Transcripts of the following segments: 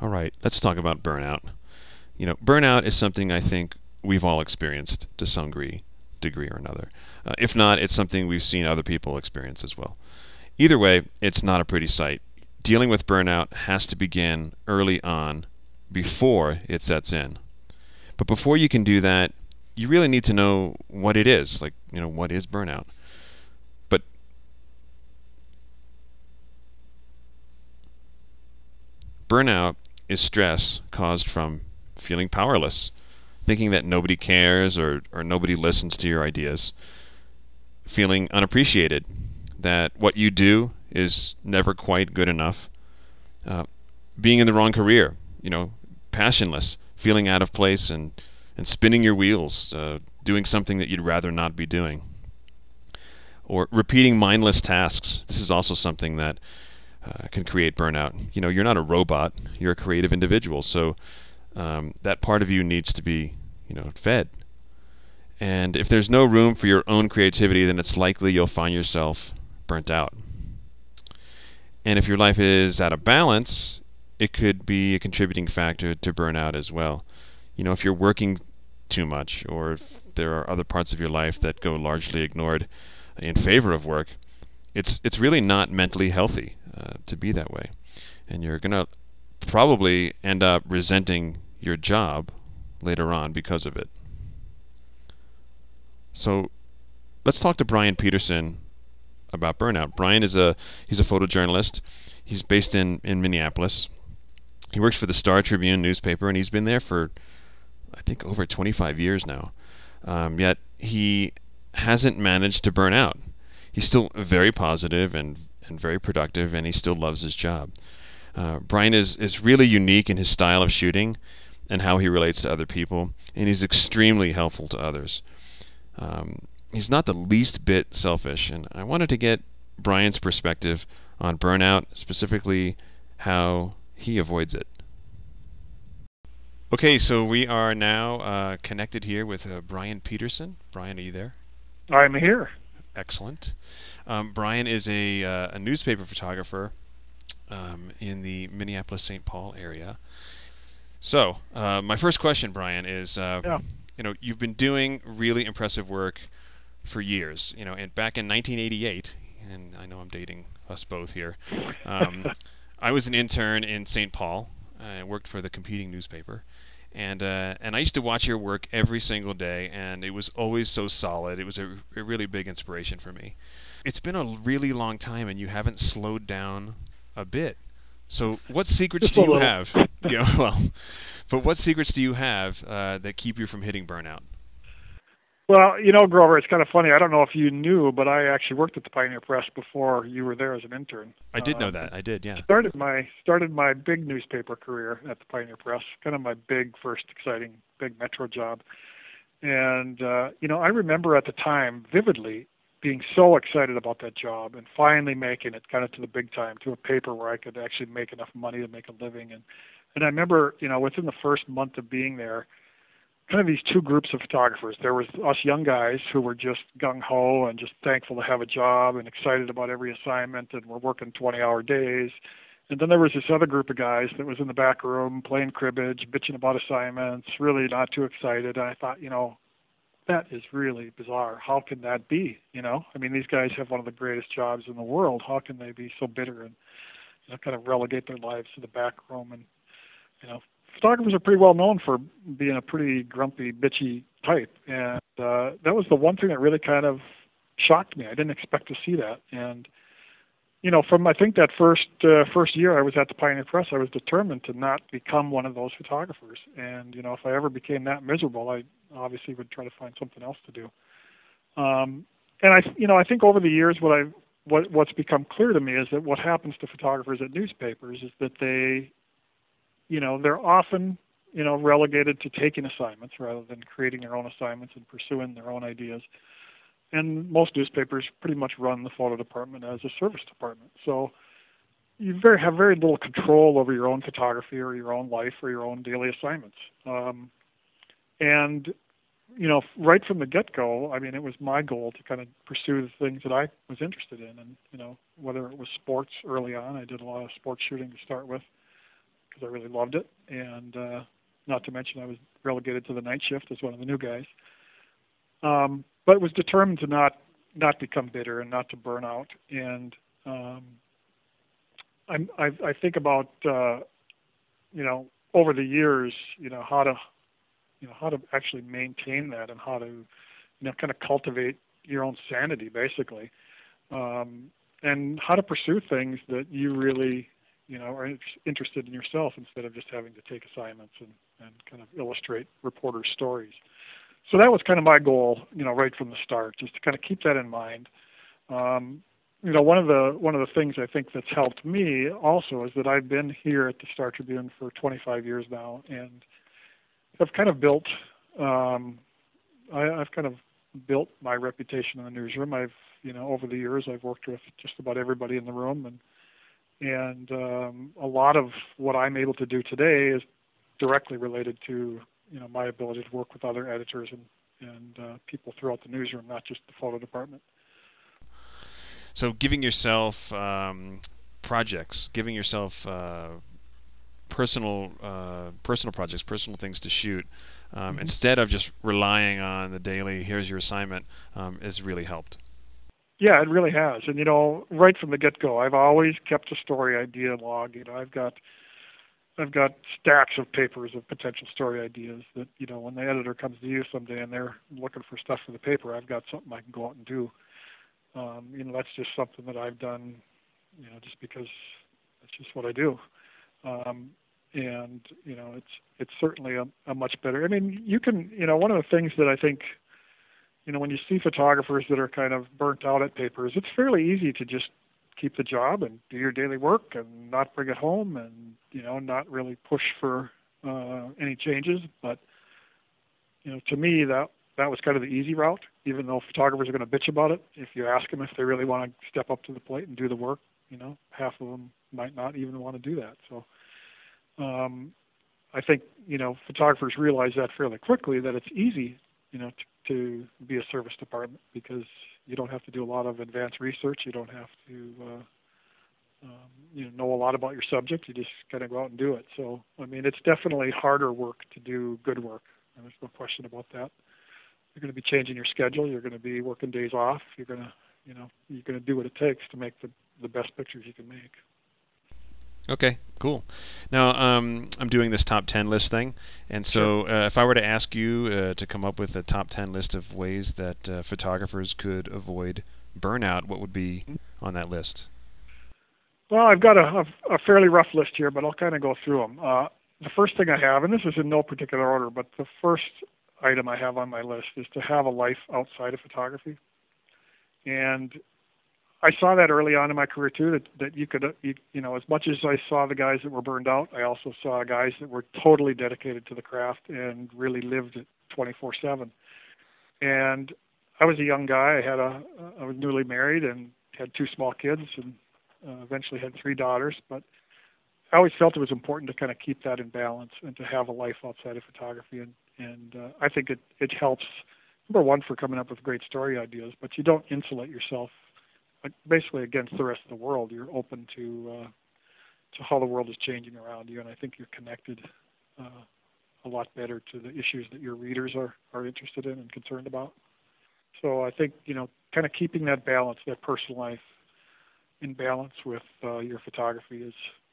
All right, let's talk about burnout. Burnout is something I think we've all experienced to some degree or another. If not, it's something we've seen other people experience as well. Either way, it's not a pretty sight. Dealing with burnout has to begin early on before it sets in. But before you can do that, you really need to know what it is. What is burnout? But burnout is stress caused from feeling powerless, thinking that nobody cares or nobody listens to your ideas, feeling unappreciated, that what you do is never quite good enough, being in the wrong career, passionless, feeling out of place and spinning your wheels, doing something that you'd rather not be doing, or repeating mindless tasks. This is also something that can create burnout. You're not a robot, you're a creative individual, so that part of you needs to be fed. And if there's no room for your own creativity, then it's likely you'll find yourself burnt out. And if your life is out of balance, it could be a contributing factor to burnout as well. If you're working too much, or if there are other parts of your life that go largely ignored in favor of work, it's really not mentally healthy to be that way. And you're going to probably end up resenting your job later on because of it. So let's talk to Brian Peterson about burnout. Brian he's a photojournalist. He's based in Minneapolis. He works for the Star Tribune newspaper, and he's been there for, I think, over 25 years now. Yet he hasn't managed to burn out. He's still very positive and very productive, and he still loves his job. Brian is really unique in his style of shooting and how he relates to other people, and he's extremely helpful to others. He's not the least bit selfish, and I wanted to get Brian's perspective on burnout, specifically how he avoids it. Okay, so we are now connected here with Brian Peterson. Brian, are you there? I'm here. Excellent. Brian is a newspaper photographer in the Minneapolis-St. Paul area. So, my first question, Brian, is you've been doing really impressive work for years. And back in 1988, and I know I'm dating us both here, I was an intern in St. Paul. I worked for the competing newspaper. And I used to watch your work every single day, and it was always so solid. It was a really big inspiration for me. It's been a really long time, and you haven't slowed down a bit. So what secrets do you have? But what secrets do you have that keep you from hitting burnout? Well, Grover, it's kind of funny. I don't know if you knew, but I actually worked at the Pioneer Press before you were there as an intern. I did know that. I did, yeah. Started my big newspaper career at the Pioneer Press, kind of my big first exciting big metro job. And I remember at the time vividly being so excited about that job and finally making it kind of to the big time, to a paper where I could actually make enough money to make a living. And I remember, within the first month of being there, kind of these two groups of photographers. There was us young guys who were just gung-ho and just thankful to have a job and excited about every assignment, and were working 20-hour days. And then there was this other group of guys that was in the back room playing cribbage, bitching about assignments, really not too excited. And I thought, that is really bizarre. How can that be? These guys have one of the greatest jobs in the world. How can they be so bitter and kind of relegate their lives to the back room? And photographers are pretty well known for being a pretty grumpy, bitchy type, and that was the one thing that really kind of shocked me. I didn't expect to see that. And from I think that first year I was at the Pioneer Press, I was determined to not become one of those photographers. And if I ever became that miserable, I obviously would try to find something else to do. And I think over the years, what's become clear to me is that what happens to photographers at newspapers is that they're often, relegated to taking assignments rather than creating their own assignments and pursuing their own ideas. And most newspapers pretty much run the photo department as a service department. So you have very little control over your own photography or your own life or your own daily assignments. Right from the get-go, it was my goal to kind of pursue the things that I was interested in. And, whether it was sports early on, I did a lot of sports shooting to start with. because I really loved it, and not to mention I was relegated to the night shift as one of the new guys. But was determined to not become bitter and not to burn out. And I think about over the years, how to actually maintain that and how to kind of cultivate your own sanity, basically, and how to pursue things that you really are interested in yourself, instead of just having to take assignments and kind of illustrate reporters' stories. So that was kind of my goal, right from the start, just to kind of keep that in mind. One of the things I think that's helped me also is that I've been here at the Star Tribune for 25 years now, and I've kind of built I've kind of built my reputation in the newsroom. Over the years, I've worked with just about everybody in the room, and a lot of what I'm able to do today is directly related to my ability to work with other editors and people throughout the newsroom, not just the photo department. So giving yourself projects, giving yourself personal projects, personal things to shoot, instead of just relying on the daily, here's your assignment, has really helped. Yeah, it really has. And, right from the get-go, I've always kept a story idea log. I've got stacks of papers of potential story ideas that, when the editor comes to you someday and they're looking for stuff for the paper, I've got something I can go out and do. That's just something that I've done, just because that's just what I do. And it's certainly a much better. I mean, you can, one of the things that I think, when you see photographers that are kind of burnt out at papers, it's fairly easy to just keep the job and do your daily work and not bring it home and, not really push for any changes. But, to me, that was kind of the easy route, even though photographers are going to bitch about it. If you ask them if they really want to step up to the plate and do the work, half of them might not even want to do that. So I think, photographers realize that fairly quickly, that it's easy, to be a service department, because you don't have to do a lot of advanced research. You don't have to, know a lot about your subject. You just kind of go out and do it. So, I mean, it's definitely harder work to do good work. And there's no question about that. You're going to be changing your schedule. You're going to be working days off. You're going to, you're going to do what it takes to make the best pictures you can make. Okay, cool. Now, I'm doing this top 10 list thing, and so if I were to ask you to come up with a top 10 list of ways that photographers could avoid burnout, what would be on that list? Well, I've got a fairly rough list here, but I'll kind of go through them. The first thing I have, and this is in no particular order, but the first item I have on my list is to have a life outside of photography. And I saw that early on in my career too, that you could, as much as I saw the guys that were burned out, I also saw guys that were totally dedicated to the craft and really lived it 24/7. And I was a young guy. I was newly married and had 2 small kids, and eventually had 3 daughters. But I always felt it was important to kind of keep that in balance and to have a life outside of photography. And I think it helps, number one, for coming up with great story ideas, but you don't insulate yourself basically against the rest of the world. You're open to how the world is changing around you, and I think you're connected a lot better to the issues that your readers are interested in and concerned about. So I think, kind of keeping that balance, that personal life in balance with your photography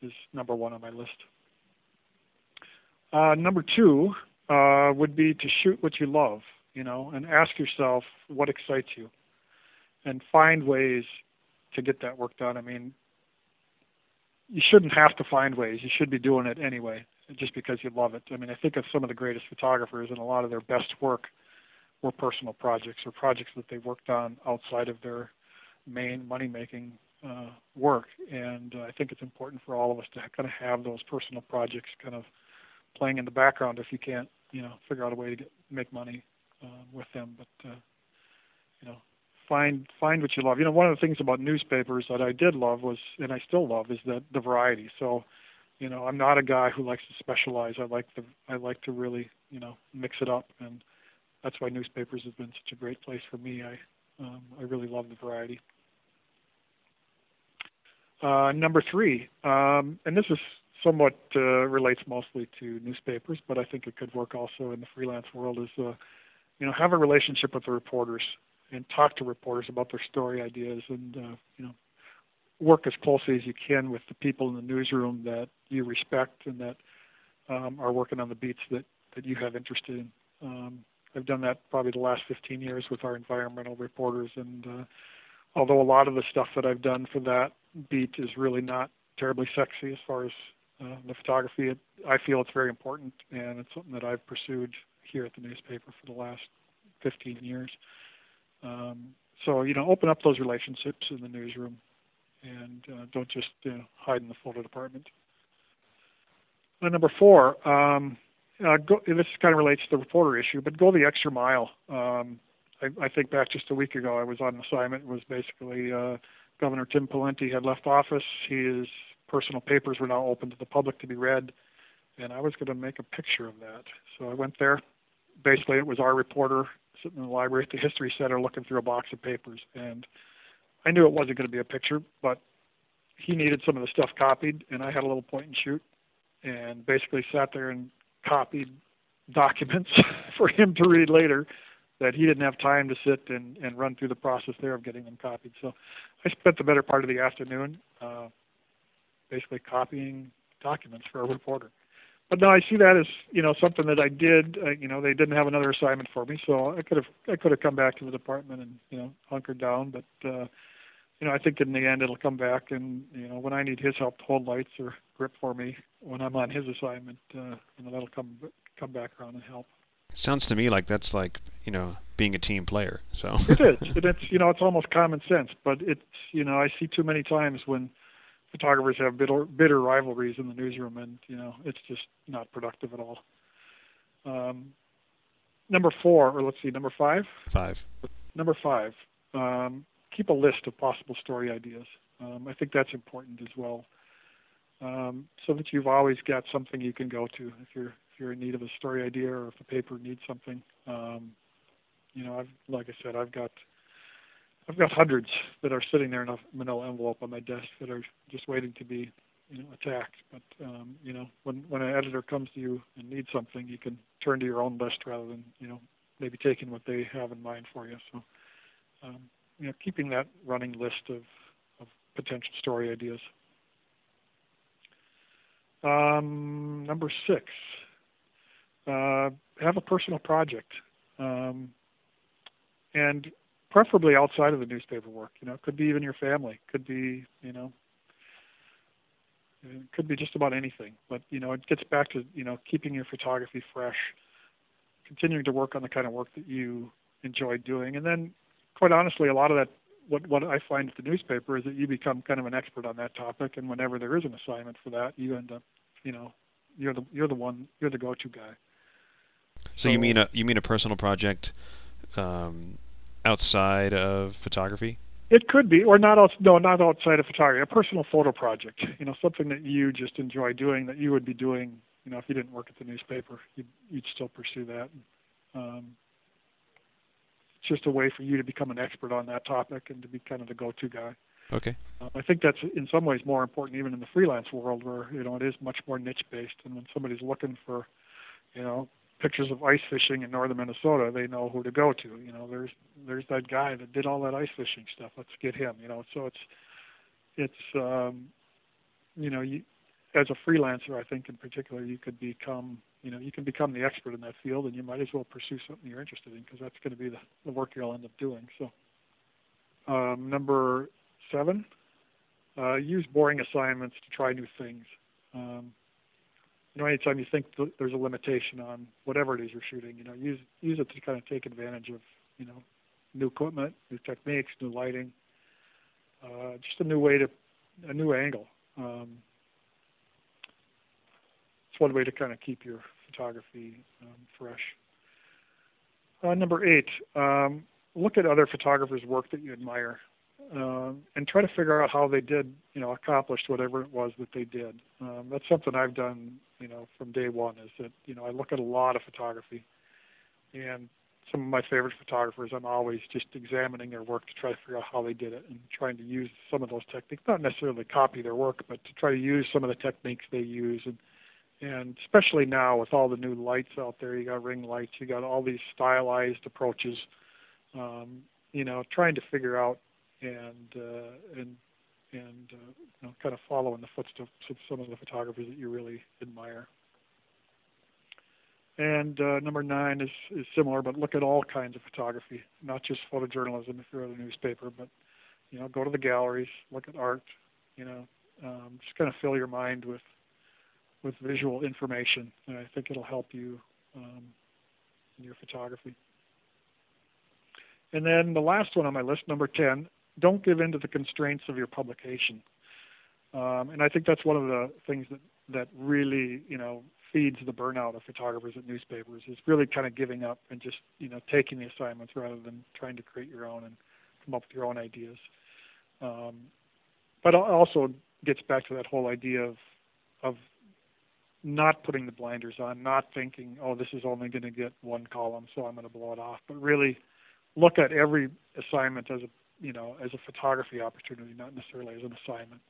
is number one on my list. Number 2 would be to shoot what you love, and ask yourself what excites you, and find ways to get that work done. I mean, you shouldn't have to find ways. You should be doing it anyway, just because you love it. I mean, I think of some of the greatest photographers, and a lot of their best work were personal projects or projects that they worked on outside of their main money-making work. And I think it's important for all of us to kind of have those personal projects kind of playing in the background if you can't, figure out a way to make money with them. But, find what you love. One of the things about newspapers that I did love was, and I still love, is the variety. So, I'm not a guy who likes to specialize. I like to really, mix it up, and that's why newspapers have been such a great place for me. I really love the variety. Number 3, and this is somewhat relates mostly to newspapers, but I think it could work also in the freelance world. Is have a relationship with the reporters and talk to reporters about their story ideas, and work as closely as you can with the people in the newsroom that you respect and that are working on the beats that you have interest in. I've done that probably the last 15 years with our environmental reporters, and although a lot of the stuff that I've done for that beat is really not terribly sexy as far as the photography, I feel it's very important, and it's something that I've pursued here at the newspaper for the last 15 years. So open up those relationships in the newsroom, and don't just hide in the photo department. Number 4, this kind of relates to the reporter issue, but go the extra mile. I think back just a week ago, I was on an assignment. It was basically Governor Tim Pawlenty had left office. His personal papers were now open to the public to be read, and I was going to make a picture of that. So I went there. Basically, it was our reporter sitting in the library at the History Center looking through a box of papers, and I knew it wasn't going to be a picture, but he needed some of the stuff copied, and I had a little point and shoot, and basically sat there and copied documents for him to read later that he didn't have time to sit and run through the process there of getting them copied. So I spent the better part of the afternoon basically copying documents for a reporter. But no, I see that as something that I did. They didn't have another assignment for me, so I could have come back to the department and hunkered down. But I think in the end it'll come back, and when I need his help to hold lights or grip for me when I'm on his assignment, that'll come back around and help. Sounds to me like that's like being a team player. So it is. It's almost common sense, but it's I see too many times when photographers have bitter rivalries in the newsroom, and it's just not productive at all. Number 5. 5. Number 5. Keep a list of possible story ideas. I think that's important as well, so that you've always got something you can go to if you're in need of a story idea, or if the paper needs something. Like I said, I've got hundreds that are sitting there in a manila envelope on my desk that are just waiting to be attacked. But when an editor comes to you and needs something, you can turn to your own list rather than maybe taking what they have in mind for you. So keeping that running list of potential story ideas. Number 6, have a personal project, and preferably outside of the newspaper work. It could be even your family. Could be it could be just about anything. But it gets back to keeping your photography fresh, continuing to work on the kind of work that you enjoy doing, and then quite honestly, a lot of that. What I find at the newspaper is that you become kind of an expert on that topic, and whenever there is an assignment for that, you end up, you're the go-to guy. So you mean a personal project outside of photography? It could be, or not outside of photography. A personal photo project, something that you just enjoy doing, that you would be doing, if you didn't work at the newspaper, you'd still pursue that. It's just a way for you to become an expert on that topic and to be kind of the go-to guy. Okay. I think that's in some ways more important even in the freelance world, where it is much more niche-based, and when somebody's looking for, pictures of ice fishing in northern Minnesota, they know who to go to. There's that guy that did all that ice fishing stuff. Let's get him. So it's you, as a freelancer, I think in particular, you could become the expert in that field, and you might as well pursue something you're interested in, because that's going to be the work you'll end up doing. So, number 7, use boring assignments to try new things. Anytime you think there's a limitation on whatever it is you're shooting, use it to kind of take advantage of, new equipment, new techniques, new lighting, just a new angle. It's one way to kind of keep your photography fresh. Number 8, look at other photographers' work that you admire, and try to figure out how they did, accomplished whatever it was that they did. That's something I've done, from day one, is that, I look at a lot of photography and some of my favorite photographers, I'm always just examining their work to try to figure out how they did it and trying to use some of those techniques, not necessarily copy their work, but to try to use some of the techniques they use. And especially now with all the new lights out there, you got ring lights, you got all these stylized approaches, trying to figure out and kind of follow in the footsteps of some of the photographers that you really admire. And number 9 is similar, but look at all kinds of photography, not just photojournalism if you're at a newspaper, but go to the galleries, look at art, just kind of fill your mind with visual information, and I think it'll help you in your photography. And then the last one on my list, number 10, don't give in to the constraints of your publication. And I think that's one of the things that really, feeds the burnout of photographers at newspapers, is really kind of giving up and just, taking the assignments rather than trying to create your own and come up with your own ideas. But it also gets back to that whole idea of not putting the blinders on, not thinking, oh, this is only going to get one column, so I'm going to blow it off, but really look at every assignment as a photography opportunity, not necessarily as an assignment,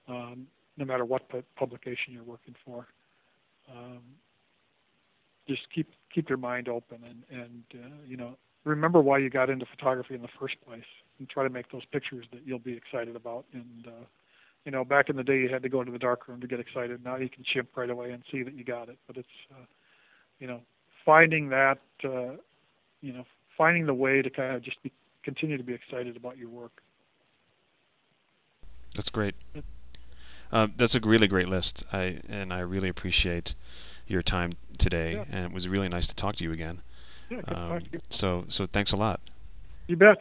no matter what publication you're working for. Just keep your mind open and remember why you got into photography in the first place, and try to make those pictures that you'll be excited about. And back in the day, you had to go into the darkroom to get excited. Now you can chimp right away and see that you got it. But it's finding that finding the way to kind of just continue to be excited about your work. That's great. That's a really great list. I really appreciate your time today, and it was really nice to talk to you again. Yeah, good to talk to you. So thanks a lot. You bet.